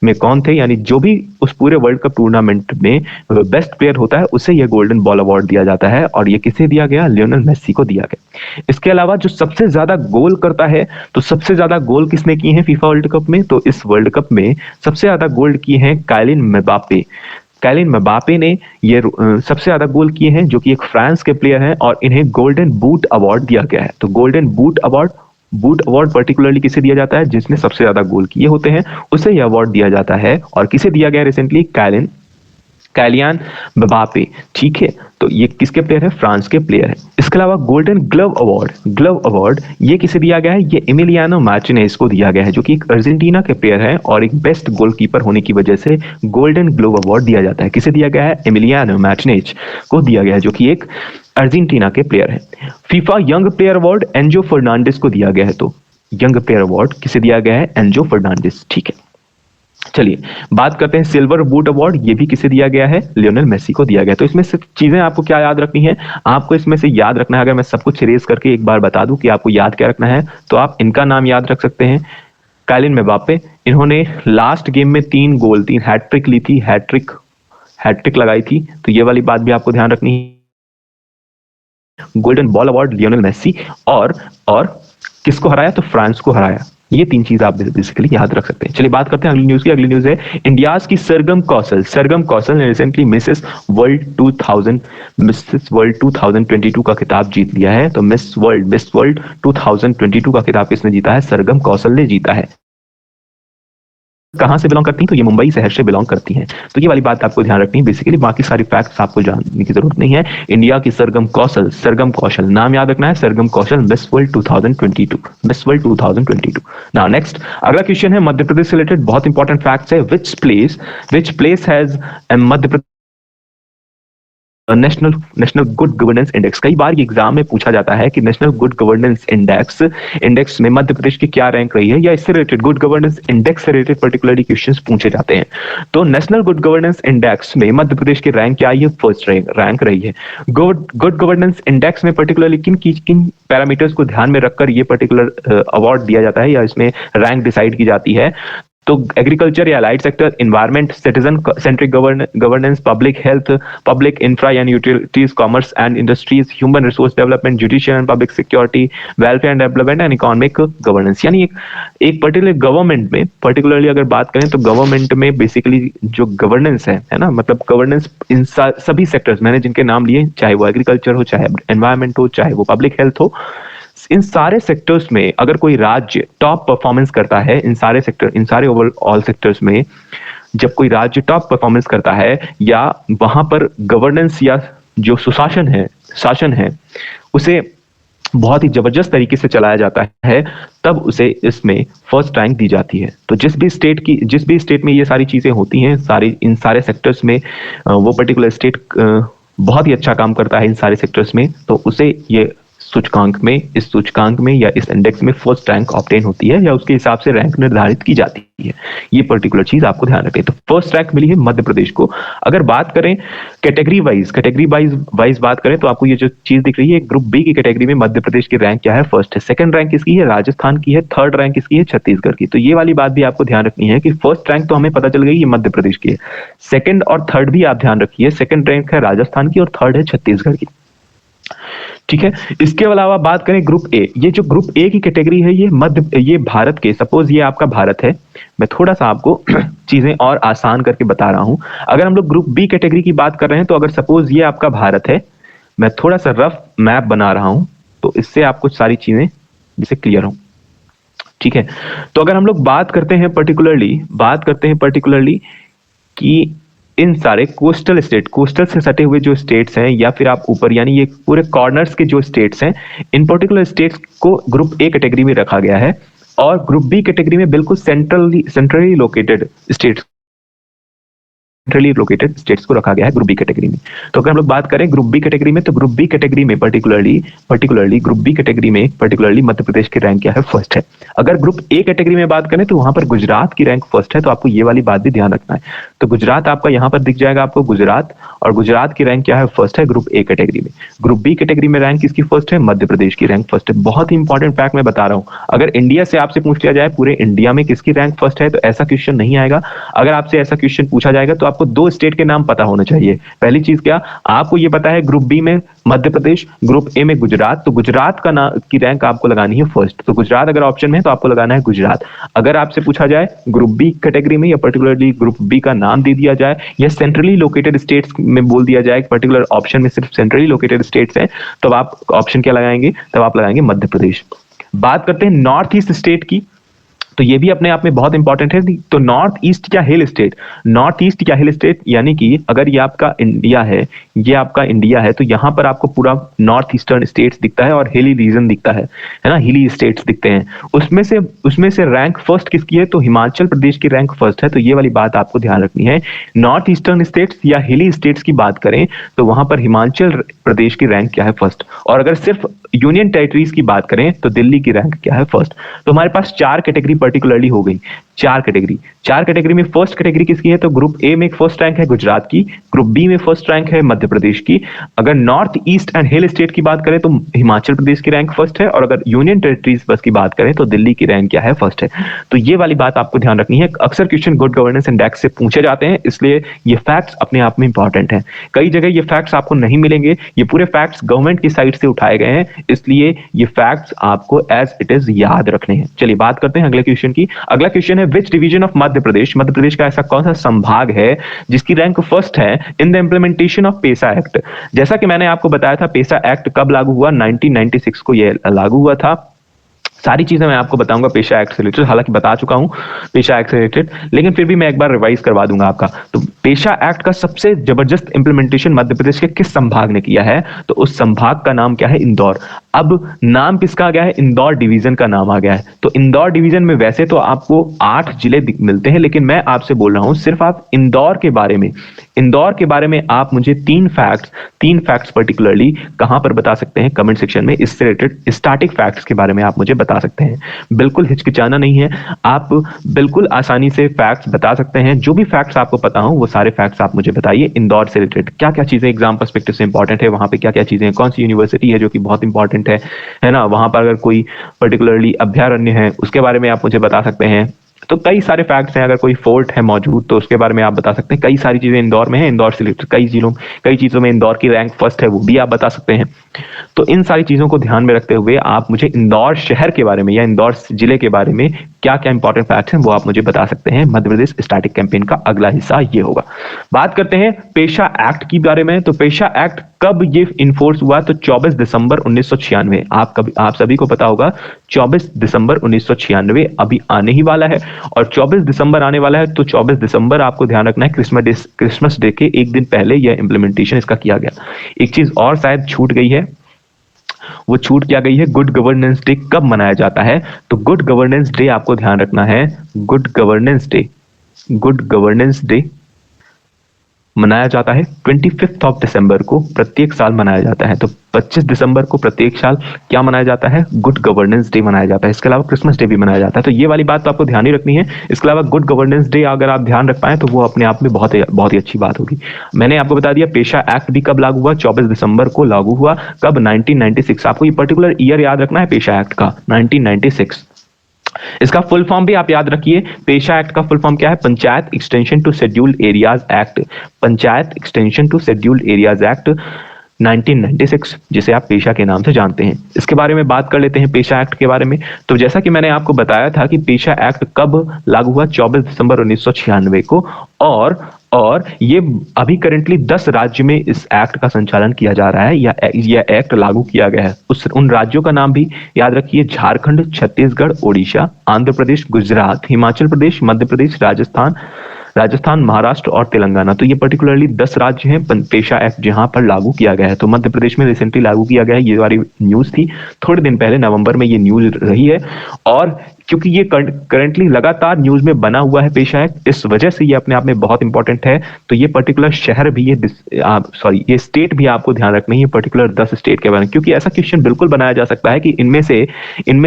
में कौन थे, यानी जो भी उस पूरे वर्ल्ड कप टूर्नामेंट में बेस्ट प्लेयर होता है उसे यह गोल्डन बॉल अवार्ड दिया जाता है, और ये किसे दिया गया, लियोनेल मेसी को दिया गया। इसके अलावा जो सबसे ज्यादा गोल करता है, तो सबसे ज्यादा गोल किसने किए हैं फीफा वर्ल्ड कप में, तो इस वर्ल्ड कप में सबसे ज्यादा गोल किए हैं काइलिन मबापे ने ये सबसे ज्यादा गोल किए हैं, जो कि एक फ्रांस के प्लेयर हैं, और इन्हें गोल्डन बूट अवार्ड दिया गया है। तो गोल्डन बूट अवार्ड पर्टिकुलरली किसे दिया जाता है, जिसने सबसे ज्यादा गोल किए होते हैं उसे यह अवार्ड दिया जाता है। और किसे दिया गया रिसेंटली, काइलिन मबापे। ठीक है, तो ये किसके प्लेयर है, फ्रांस के प्लेयर है। इसके अलावा गोल्डन ग्लव अवार्ड ये किसे दिया गया है, ये एमिलियानो मार्टिनेज को दिया गया है, जो कि एक अर्जेंटीना के प्लेयर है और एक बेस्ट गोलकीपर होने की वजह से गोल्डन ग्लव अवार्ड दिया जाता है। किसे दिया गया है, एमिलियानो मार्टिनेज को दिया गया है, जो कि एक अर्जेंटीना के प्लेयर है। FIFA young player award Enzo Fernandez को दिया गया है। तो यंग प्लेयर अवार्ड किसे दिया गया है, एंजो फर्नांडिस। ठीक है, चलिए बात करते हैं सिल्वर बूट अवार्ड, ये भी किसे दिया गया है, लियोनेल मेसी को दिया गया। तो इसमें सिर्फ चीजें आपको क्या याद रखनी है, आपको इसमें से याद रखना है, अगर मैं सब कुछ रेस करके एक बार बता दूं कि आपको याद क्या रखना है, तो आप इनका नाम याद रख सकते हैं। काइलिन मबापे, इन्होंने लास्ट गेम में 3 हैट्रिक ली थी, हैट्रिक लगाई थी, तो ये वाली बात भी आपको ध्यान रखनी है। Golden ball award Lionel Messi, और किसको हराया, तो फ्रांस को हराया। ये 3 चीज आप बेसिकली याद रख सकते हैं। चलिए बात करते हैं अगली न्यूज की। अगली न्यूज है इंडियाज की सरगम कौशल ने रिसेंटली मिसेस वर्ल्ड 2022 का खिताब जीत लिया है। तो मिस वर्ल्ड 2022 का खिताब किसने जीता है, सरगम कौशल ने जीता है। कहां से बिलोंग करती हैं, तो ये मुंबई शहर से बिलोंग करती हैं। तो ये वाली बात आपको ध्यान रखनी है। बेसिकली बाकी सारी फैक्ट्स आपको जानने की जरूरत नहीं है। इंडिया की सरगम कौशल नाम याद रखना है, सरगम कौशल, मिस वर्ल्ड 2022। नाउ नेक्स्ट अगला क्वेश्चन है मध्य प्रदेश से रिलेटेड, बहुत इंपॉर्टेंट फैक्ट्स है। Which place has Madhya national national good governance index. कई बार ये एग्जाम में पूछा जाता है कि national good governance index index में मध्य प्रदेश की क्या रैंक रही है, या इससे रिलेटेड गुड गवर्नेंस इंडेक्स से रिलेटेड पर्टिकुलरली क्वेश्चंस पूछे जाते हैं। तो नेशनल गुड गवर्नेंस इंडेक्स में मध्य प्रदेश की रैंक क्या आई है? फर्स्ट रैंक रही है। गुड गवर्नेंस इंडेक्स में पर्टिकुलरली किन पैरामीटर्स को ध्यान में रखकर ये पर्टिकुलर अवार्ड दिया जाता है या इसमें रैंक डिसाइड की जाती है? तो एग्रीकल्चर या allied sector, environment, citizen centric governance, public health, public infra and utilities, commerce and industries, human resource development, judicial and public security, welfare and development and economic governance. यानी एक particular government में particularly अगर बात करें तो government में basically जो governance है ना, मतलब गवर्नेंस इन सभी सेक्टर्स मैंने जिनके नाम लिए, चाहे वो एग्रीकल्चर हो, चाहे एनवायरमेंट हो, चाहे वो पब्लिक हेल्थ हो, इन सारे सेक्टर्स में अगर कोई राज्य टॉप परफॉर्मेंस करता है, इन सारे ओवरऑल सेक्टर्स में जब कोई राज्य टॉप परफॉर्मेंस करता है या वहां पर गवर्नेंस या जो शासन है उसे बहुत ही जबरदस्त तरीके से चलाया जाता है, तब उसे इसमें फर्स्ट रैंक दी जाती है। तो जिस भी स्टेट में ये सारी चीजें होती हैं, इन सारे सेक्टर्स में वो पर्टिकुलर स्टेट बहुत ही अच्छा काम करता है इन सारे सेक्टर्स में, तो उसे इस सूचकांक में या इस इंडेक्स में फर्स्ट रैंक ऑब्टेन होती है या उसके हिसाब से रैंक निर्धारित की जाती है। ये पर्टिकुलर चीज आपको ध्यान रखनी है। तो फर्स्ट रैंक मिली है मध्य प्रदेश को। अगर बात करें कैटेगरी वाइज बात करें तो आपको ये जो चीज दिख रही है, ग्रुप बी की कैटेगरी में मध्य प्रदेश की रैंक क्या है? फर्स्ट है। सेकंड रैंक किसकी है? राजस्थान की है। थर्ड रैंक किसकी है? छत्तीसगढ़ की। तो ये वाली बात भी आपको ध्यान रखनी है कि फर्स्ट रैंक तो हमें पता चल गई ये मध्य प्रदेश की है, सेकंड और थर्ड भी आप ध्यान रखिए। सेकंड रैंक है राजस्थान की और थर्ड है छत्तीसगढ़ की। ठीक है। इसके अलावा बात करें ग्रुप ए, ये जो ग्रुप ए की कैटेगरी है ये भारत के, सपोज ये आपका भारत है, मैं थोड़ा सा आपको चीजें और आसान करके बता रहा हूं। अगर हम लोग ग्रुप बी कैटेगरी की बात कर रहे हैं तो अगर सपोज ये आपका भारत है, मैं थोड़ा सा रफ मैप बना रहा हूं तो इससे आपको सारी चीजें जिसे क्लियर हो। ठीक है। तो अगर हम लोग बात करते हैं पर्टिकुलरली कि इन सारे कोस्टल से सटे हुए जो स्टेट्स हैं या फिर आप ऊपर यानी ये पूरे कॉर्नर्स के जो स्टेट्स हैं, इन पर्टिकुलर स्टेट्स को ग्रुप ए कैटेगरी में रखा गया है और ग्रुप बी कैटेगरी में बिल्कुल सेंट्रली लोकेटेड स्टेट्स को रखा गया है ग्रुप बी कैटेगरी में। तो अगर हम लोग बात करें ग्रुप बी कैटेगरी में, तो ग्रुप बी कैटेगरी में पर्टिकुलरली मध्य प्रदेश की रैंक क्या है? फर्स्ट है। अगर ग्रुप ए कैटेगरी में बात करें तो वहां पर गुजरात की रैंक फर्स्ट है, तो आपको ये वाली बात भी ध्यान रखना है। तो गुजरात आपका यहां पर दिख जाएगा आपको गुजरात, और गुजरात की रैंक क्या है? फर्स्ट है ग्रुप ए कैटेगरी में। ग्रुप बी कैटेगरी में रैंक किसकी फर्स्ट है? मध्य प्रदेश की रैंक फर्स्ट है। बहुत ही इंपॉर्टेंट फैक्ट मैं बता रहा हूं, अगर इंडिया से आपसे पूछ लिया जाए पूरे इंडिया में किसकी रैंक फर्स्ट है तो ऐसा क्वेश्चन नहीं आएगा। अगर आपसे ऐसा क्वेश्चन पूछा जाएगा तो आपको दो स्टेट के नाम पता होना चाहिए। पहली चीज क्या आपको ये पता है, ग्रुप बी में मध्य प्रदेश, ग्रुप ए में गुजरात, तो गुजरात की रैंक आपको लगानी है फर्स्ट। तो गुजरात अगर ऑप्शन में है तो आपको लगाना है गुजरात। अगर आपसे पूछा जाए ग्रुप बी कैटेगरी में या पर्टिकुलरली ग्रुप बी का नाम दे दिया जाए या सेंट्रली लोकेटेड स्टेट्स में बोल दिया जाए, पर्टिकुलर ऑप्शन में सिर्फ सेंट्रली लोकेटेड स्टेट्स हैं, तो आप ऑप्शन क्या लगाएंगे? तब आप लगाएंगे मध्य प्रदेश। बात करते हैं नॉर्थ ईस्ट स्टेट की, तो ये भी अपने आप में बहुत इंपॉर्टेंट है। तो नॉर्थ ईस्ट या हिल स्टेट यानी कि अगर ये आपका इंडिया है तो यहां पर आपको पूरा नॉर्थ ईस्टर्न स्टेट्स दिखता है और हिली रीजन दिखता है ना, हिली स्टेट्स दिखते हैं। उसमें से रैंक फर्स्ट किसकी है? तो हिमाचल प्रदेश की रैंक फर्स्ट है। तो ये वाली बात आपको ध्यान रखनी है। नॉर्थ ईस्टर्न स्टेट्स या हिली स्टेट्स की बात करें तो वहां पर हिमाचल प्रदेश की रैंक क्या है? फर्स्ट। और अगर सिर्फ यूनियन टेरिटरीज की बात करें तो दिल्ली की रैंक क्या है? फर्स्ट। तो हमारे पास चार कैटेगरी पर्टिकुलरली हो गई, चार कैटेगरी में फर्स्ट कैटेगरी किसकी है? तो ग्रुप ए में फर्स्ट रैंक है गुजरात की, ग्रुप बी में फर्स्ट रैंक है मध्य प्रदेश की। अगर north east and hill state की बात करें तो हिमाचल प्रदेश की रैंक फर्स्ट है, और अगर यूनियन टेरिटरीज बस की बात करें तो दिल्ली की रैंक क्या है? फर्स्ट है। तो ये वाली बात आपको ध्यान रखनी है। अक्सर क्वेश्चन गुड गवर्नेंस इंडेक्स से पूछे जाते हैं, इसलिए ये फैक्ट्स अपने आप में इंपॉर्टेंट है। कई जगह ये फैक्ट्स आपको नहीं मिलेंगे, ये पूरे फैक्ट्स गवर्नमेंट की साइड से उठाए गए हैं, इसलिए ये फैक्ट्स आपको एज इट इज याद रखने हैं। चलिए बात करते हैं अगले क्वेश्चन की। अगला क्वेश्चन है विच डिवीजन ऑफ मध्य प्रदेश का ऐसा कौन सा संभाग है जिसकी रैंक फर्स्ट है in the implementation of PESA act. जैसा कि मैंने आपको बताया था पेसा एक्ट कब लागू हुआ, 1996 को यह लागू हुआ था। सारी चीजें मैं आपको बताऊंगा पेशा एक्ट से रिलेटेड, हालांकि बता चुका हूं पेशा एक्ट से रिलेटेड, लेकिन फिर भी मैं एक बार रिवाइज करवा दूंगा आपका। तो पेशा एक्ट का सबसे जबरदस्त इंप्लीमेंटेशन मध्य प्रदेश के किस संभाग ने किया है? तो उस संभाग का नाम क्या है? इंदौर। अब नाम किसका आ गया है, इंदौर डिवीजन का नाम आ गया है। तो इंदौर डिवीजन में वैसे तो आपको 8 जिले मिलते हैं, लेकिन मैं आपसे बोल रहा हूं सिर्फ आप इंदौर के बारे में, इंदौर के बारे में आप मुझे 3 फैक्ट्स पर्टिकुलरली कहां पर बता सकते हैं, कमेंट सेक्शन में इससे रिलेटेड स्टैटिक फैक्ट्स के बारे में आप मुझे बता सकते हैं। बिल्कुल हिचकिचाना नहीं है, आप बिल्कुल आसानी से फैक्ट्स बता सकते हैं। जो भी फैक्ट्स आपको पता हो वो सारे फैक्ट्स आप मुझे बताइए। इंदौर से रिलेटेड क्या क्या चीजें एग्जाम पर्सपेक्टिव से इंपॉर्टेंट है, वहां पे क्या क्या चीजें, कौन सी यूनिवर्सिटी है जो कि बहुत इंपॉर्टेंट है ना, वहां पर अगर कोई पर्टिकुलरली अभ्यारण्य है उसके बारे में आप मुझे बता सकते हैं। तो कई सारे फैक्ट्स हैं, अगर कोई फोर्ट है मौजूद तो उसके बारे में आप बता सकते हैं। कई सारी चीजें इंदौर में है, इंदौर से रिलेटेड कई चीजों में इंदौर की रैंक फर्स्ट है, वो भी आप बता सकते हैं। तो इन सारी चीजों को ध्यान में रखते हुए आप मुझे इंदौर शहर के बारे में या इंदौर जिले के बारे में क्या क्या इंपॉर्टेंट फैक्ट्स हैं वो आप मुझे बता सकते हैं। मध्य प्रदेश स्टैटिक कैंपेन का अगला हिस्सा ये होगा। बात करते हैं पेशा एक्ट की बारे में। तो पेशा एक्ट कब ये इन्फोर्स हुआ, तो 24 दिसंबर 1996। आप सभी को पता होगा 24 दिसंबर 1996 अभी आने ही वाला है, और 24 दिसंबर आने वाला है। तो 24 दिसंबर आपको ध्यान रखना है, क्रिसमस डे के एक दिन पहले यह इंप्लीमेंटेशन इसका किया गया। एक चीज और शायद छूट गई है, वो छूट क्या गई है, गुड गवर्नेंस डे कब मनाया जाता है। तो गुड गवर्नेंस डे आपको ध्यान रखना है, गुड गवर्नेंस डे मनाया जाता है 25 ऑफ दिसंबर को, प्रत्येक साल मनाया जाता है। तो 25 दिसंबर को प्रत्येक साल क्या मनाया जाता है, गुड गवर्नेंस डे मनाया जाता है। इसके अलावा क्रिसमस डे भी मनाया जाता है। तो ये वाली बात तो आपको ध्यान ही रखनी है। इसके अलावा गुड गवर्नेंस डे अगर आप ध्यान रख पाए तो वो अपने आप में बहुत ही अच्छी बात होगी। मैंने आपको बता दिया पेशा एक्ट भी कब लागू हुआ, 24 दिसंबर को लागू हुआ। कब, 1996। आपको ये पर्टिकुलर ईयर याद रखना है पेशा एक्ट का, 1996। इसका फुल फॉर्म भी आप याद रखिए, पेशा एक्ट का फुल फॉर्म क्या है, panchayat extension to scheduled areas act, panchayat extension to scheduled areas act 1996, जिसे आप पेशा के नाम से जानते हैं। इसके बारे में बात कर लेते हैं पेशा एक्ट के बारे में। तो जैसा कि मैंने आपको बताया था कि पेशा एक्ट कब लागू हुआ, 24 दिसंबर 1996 को, और ये अभी करंटली 10 राज्य में इस एक्ट का संचालन किया जा रहा है, या यह एक्ट लागू किया गया है। उन राज्यों का नाम भी याद रखिए, झारखंड, छत्तीसगढ़, ओडिशा, आंध्र प्रदेश, गुजरात, हिमाचल प्रदेश, मध्य प्रदेश, राजस्थान, महाराष्ट्र और तेलंगाना। तो ये पर्टिकुलरली 10 राज्य हैं पेशा एक्ट जहां पर लागू किया गया है। तो मध्य प्रदेश में रिसेंटली लागू किया गया है, ये वाली न्यूज थी थोड़े दिन पहले, नवंबर में ये न्यूज रही है। और क्योंकि ये करंटली लगातार न्यूज में बना हुआ है पेशा एक्ट, इस वजह से ये अपने आप में बहुत इंपॉर्टेंट है। तो ये पर्टिकुलर शहर भी, ये स्टेट भी आपको ध्यान रखना है, ये पर्टिकुलर 10 स्टेट के बारे में, क्योंकि ऐसा क्वेश्चन बिल्कुल बनाया जा सकता है कि इनमें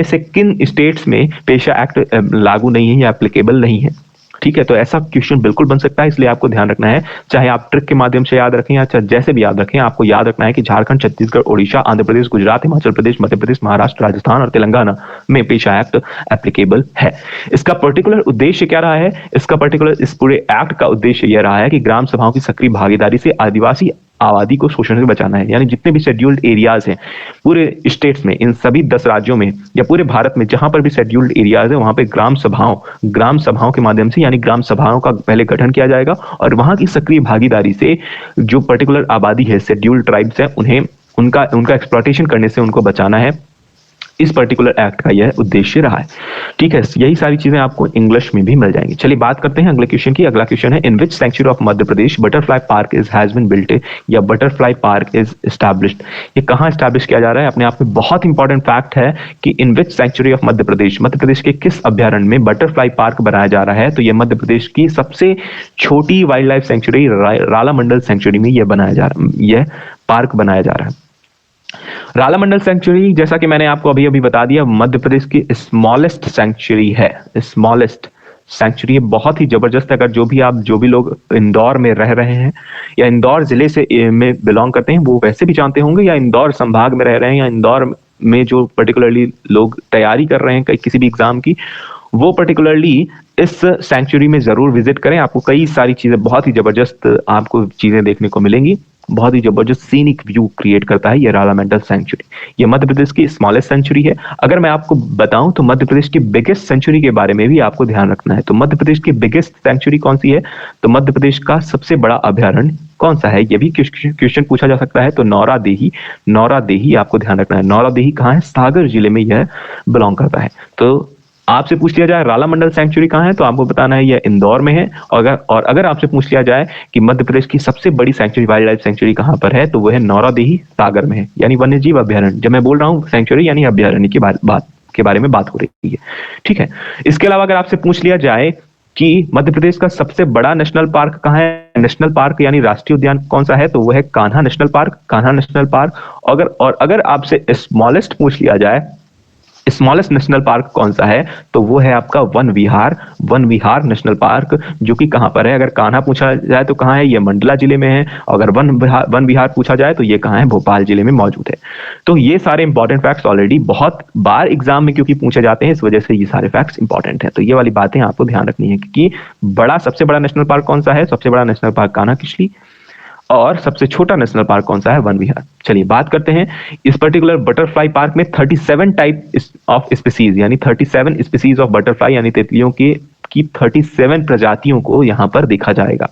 से किन स्टेट्स में पेशा एक्ट लागू नहीं है या एप्लीकेबल नहीं है। ठीक है, तो ऐसा क्वेश्चन बिल्कुल बन सकता है, इसलिए आपको ध्यान रखना है। चाहे आप ट्रिक के माध्यम से याद रखें या जैसे भी याद रखें, आपको याद रखना है कि झारखंड, छत्तीसगढ़, ओडिशा, आंध्र प्रदेश, गुजरात, हिमाचल प्रदेश, मध्य प्रदेश, महाराष्ट्र, राजस्थान और तेलंगाना में पेशा एक्ट एप्लीकेबल है। इसका पर्टिकुलर उद्देश्य क्या रहा है, इस पूरे एक्ट का उद्देश्य यह रहा है कि ग्राम सभाओं की सक्रिय भागीदारी से आदिवासी आबादी को शोषण से बचाना है। यानी जितने भी शेड्यूल्ड एरियाज हैं पूरे स्टेट्स में, इन सभी 10 राज्यों में या पूरे भारत में जहां पर भी शेड्यूल्ड एरियाज है, वहां पे ग्राम सभाओं के माध्यम से, यानी ग्राम सभाओं का पहले गठन किया जाएगा, और वहां की सक्रिय भागीदारी से जो पर्टिकुलर आबादी है, शेड्यूल्ड ट्राइब्स है, उन्हें उनका एक्सप्लॉयटेशन करने से उनको बचाना है। इस पर्टिकुलर एक्ट का यह उद्देश्य रहा है। ठीक है, यही सारी चीजें आपको इंग्लिश में भी मिल जाएंगी। चलिए बात करते हैं अगले क्वेश्चन की। अगला क्वेश्चन है, in which sanctuary of Madhya Pradesh butterfly park has been built, या बटरफ्लाई पार्क इज एस्टैब्लिश्ड। ये कहां एस्टैब्लिश किया जा रहा है, अपने आप में बहुत इंपॉर्टेंट फैक्ट है कि इन विच सेंचुरी ऑफ मध्य प्रदेश के किस अभ्यारण्य में बटरफ्लाई पार्क बनाया जा रहा है। तो यह मध्य प्रदेश की सबसे छोटी wildlife sanctuary Ralamandal sanctuary में यह पार्क बनाया जा रहा है। रालामंडल सेंचुरी, जैसा कि मैंने आपको अभी बता दिया, मध्य प्रदेश की स्मॉलेस्ट सेंचुरी है। स्मॉलेस्ट सेंचुरी बहुत ही जबरदस्त। अगर जो भी लोग इंदौर में रह रहे हैं या इंदौर जिले से में बिलोंग करते हैं, वो वैसे भी जानते होंगे, या इंदौर संभाग में रह रहे हैं, या इंदौर में जो पर्टिकुलरली लोग तैयारी कर रहे हैं किसी भी एग्जाम की, वो पर्टिकुलरली इस सेंचुरी में जरूर विजिट करें। आपको कई सारी चीजें, बहुत ही जबरदस्त आपको चीजें देखने को मिलेंगी। बहुत ही जबरदस्त सीनिक व्यू क्रिएट करता है ये रालामंडल सेंचुरी। ये मध्य प्रदेश की स्मॉलेस्ट सेंचुरी है। अगर मैं आपको बताऊं तो मध्य प्रदेश की बिगेस्ट सेंचुरी के बारे में भी आपको ध्यान रखना है। तो मध्य प्रदेश की बिगेस्ट सेंचुरी कौन सी है, तो मध्य प्रदेश का सबसे बड़ा अभ्यारण्य कौन सा है, ये भी क्वेश्चन पूछा जा सकता है। तो नौरादेही आपको ध्यान रखना है। नौरादेही कहाँ है, सागर जिले में यह बिलोंग करता है। तो आपसे पूछ लिया जाए राला मंडल सेंचुरी कहाँ है, तो आपको बताना है यह इंदौर में है। और अगर आपसे पूछ लिया जाए कि मध्य प्रदेश की सबसे बड़ी सेंचुरी, वाइल्ड लाइफ सेंचुरी कहाँ पर है, तो वो है नौरादेही सागर में है, यानी वन्य जीव अभ्यारण्य। जब मैं बोल रहा हूँ सेंचुरी यानी अभ्यारण्य की बात के बारे में बात हो रही है। ठीक है। इसके अलावा अगर आपसे पूछ लिया जाए कि मध्य प्रदेश का सबसे बड़ा नेशनल पार्क कहाँ है, नेशनल पार्क यानी राष्ट्रीय उद्यान कौन सा है, तो वो है Kanha national park, Kanha national park. अगर आपसे स्मॉलेस्ट पूछ लिया जाए, स्मॉलेस्ट नेशनल पार्क कौन सा है, तो वो है आपका वन विहार, वन विहार नेशनल पार्क, जो कि कहां पर है। अगर कान्हा पूछा जाए तो कहां है, ये मंडला जिले में है। अगर वन विहार पूछा जाए तो ये कहां है, भोपाल जिले में मौजूद है। तो ये सारे इंपॉर्टेंट फैक्ट्स ऑलरेडी बहुत बार एग्जाम में क्योंकि पूछे जाते हैं, इस वजह से ये सारे फैक्ट्स इंपॉर्टेंट है। तो ये वाली बातें आपको ध्यान रखनी है कि सबसे बड़ा नेशनल पार्क कौन सा है, सबसे बड़ा नेशनल पार्क कान्हा किशली, और सबसे छोटा नेशनल पार्क कौन सा है, वन विहार। चलिए बात करते हैं। इस पर्टिकुलर बटरफ्लाई पार्क में 37 टाइप ऑफ स्पीसीज, यानी 37 स्पीसीज ऑफ बटरफ्लाई यानी तितलियों की 37 प्रजातियों को यहां पर देखा जाएगा,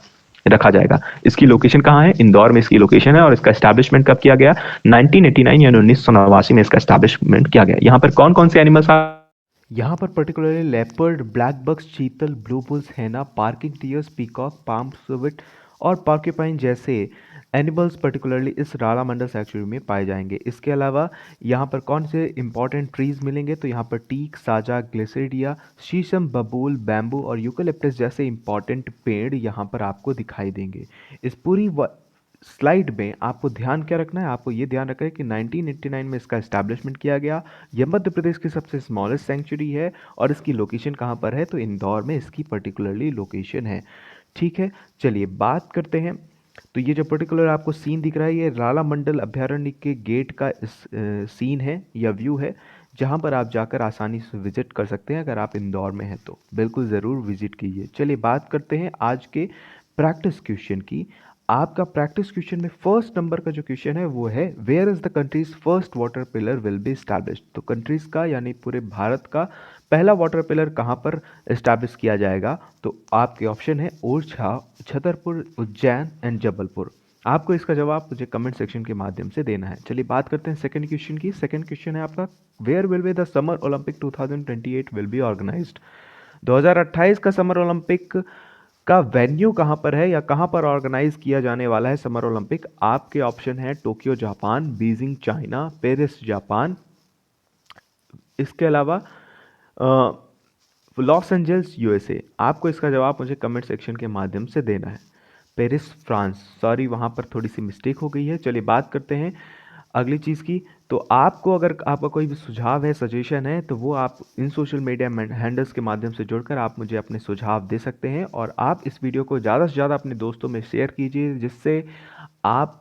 रखा जाएगा। इसकी लोकेशन कहाँ है, इंदौर में इसकी लोकेशन है। और इसका एस्टैब्लिशमेंट कब किया गया, 1989 यानी 1989 में इसका एस्टैब्लिशमेंट किया गया। यहाँ पर कौन कौन से एनिमल्स, यहाँ पर पर्टिकुलरली लेपर्ड, ब्लैक बक्स, चीतल, ब्लू बुल्स, हैना, parking dears, peacock, palm civet और पार्किपाइन जैसे एनिमल्स पर्टिकुलरली इस राला मंडल सेंचुरी में पाए जाएंगे। इसके अलावा यहाँ पर कौन से इंपॉर्टेंट ट्रीज मिलेंगे, तो यहाँ पर टीक, साजा, ग्लिसरीडिया, शीशम, बबूल, बैम्बू और यूकेलिप्टस जैसे इंपॉर्टेंट पेड़ यहाँ पर आपको दिखाई देंगे। इस पूरी स्लाइड में आपको ध्यान क्या रखना है, आपको ये ध्यान रखना है कि 1989 में इसका एस्टैब्लिशमेंट किया गया। यह मध्य प्रदेश की सबसे स्मॉलेस्ट सेंचुरी है और इसकी लोकेशन कहाँ पर है, तो इंदौर में इसकी पर्टिकुलरली लोकेशन है। ठीक है, चलिए बात करते हैं। तो ये जो पर्टिकुलर आपको सीन दिख रहा है, ये राला मंडल अभ्यारण्य के गेट का सीन है या व्यू है, जहाँ पर आप जाकर आसानी से विजिट कर सकते हैं। अगर आप इंदौर में हैं तो बिल्कुल ज़रूर विजिट कीजिए। चलिए बात करते हैं आज के प्रैक्टिस क्वेश्चन की। आपका प्रैक्टिस क्वेश्चन में फर्स्ट नंबर का जो क्वेश्चन है वो है, where is the countries first water pillar will be established. तो कंट्रीज का यानी पूरे भारत का पहला वाटर पिलर कहाँ पर इस्टेब्लिश किया जाएगा, तो आपके ऑप्शन है ओरछा, छतरपुर, उज्जैन एंड जबलपुर। आपको इसका जवाब मुझे कमेंट सेक्शन के माध्यम से देना है। चलिए बात करते हैं सेकंड क्वेश्चन की। सेकंड क्वेश्चन है आपका, where will be the summer Olympic 2028 will be organised. 2028 का समर ओलंपिक का वेन्यू कहाँ पर है या कहाँ पर ऑर्गेनाइज किया जाने वाला है समर ओलंपिक। आपके ऑप्शन है Tokyo Japan, Beijing China, Paris Japan, इसके अलावा लॉस एंजल्स यूएसए। आपको इसका जवाब मुझे कमेंट सेक्शन के माध्यम से देना है। पेरिस फ्रांस, सॉरी वहाँ पर थोड़ी सी मिस्टेक हो गई है। चलिए बात करते हैं अगली चीज़ की। तो आपको अगर आपका कोई भी सुझाव है, सजेशन है, तो वो आप इन सोशल मीडिया हैंडल्स के माध्यम से जुड़कर आप मुझे अपने सुझाव दे सकते हैं। और आप इस वीडियो को ज़्यादा से ज़्यादा अपने दोस्तों में शेयर कीजिए, जिससे आप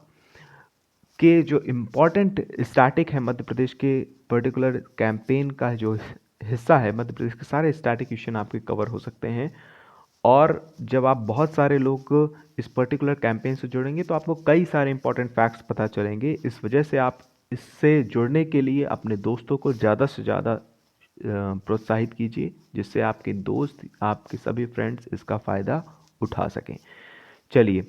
के जो इम्पोर्टेंट स्टैटिक है मध्य प्रदेश के पर्टिकुलर कैंपेन का जो हिस्सा है, मध्य प्रदेश के सारे स्टैटिक क्वेश्चन आपके कवर हो सकते हैं। और जब आप बहुत सारे लोग इस पर्टिकुलर कैंपेन से जुड़ेंगे तो आपको कई सारे इंपॉर्टेंट फैक्ट्स पता चलेंगे। इस वजह से आप इससे जुड़ने के लिए अपने दोस्तों को ज़्यादा से ज़्यादा प्रोत्साहित कीजिए, जिससे आपके दोस्त, आपके सभी फ्रेंड्स इसका फ़ायदा उठा सकें। चलिए,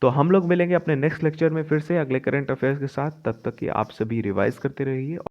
तो हम लोग मिलेंगे अपने नेक्स्ट लेक्चर में फिर से अगले करंट अफेयर्स के साथ। तब तक कि आप सभी रिवाइज करते रहिए।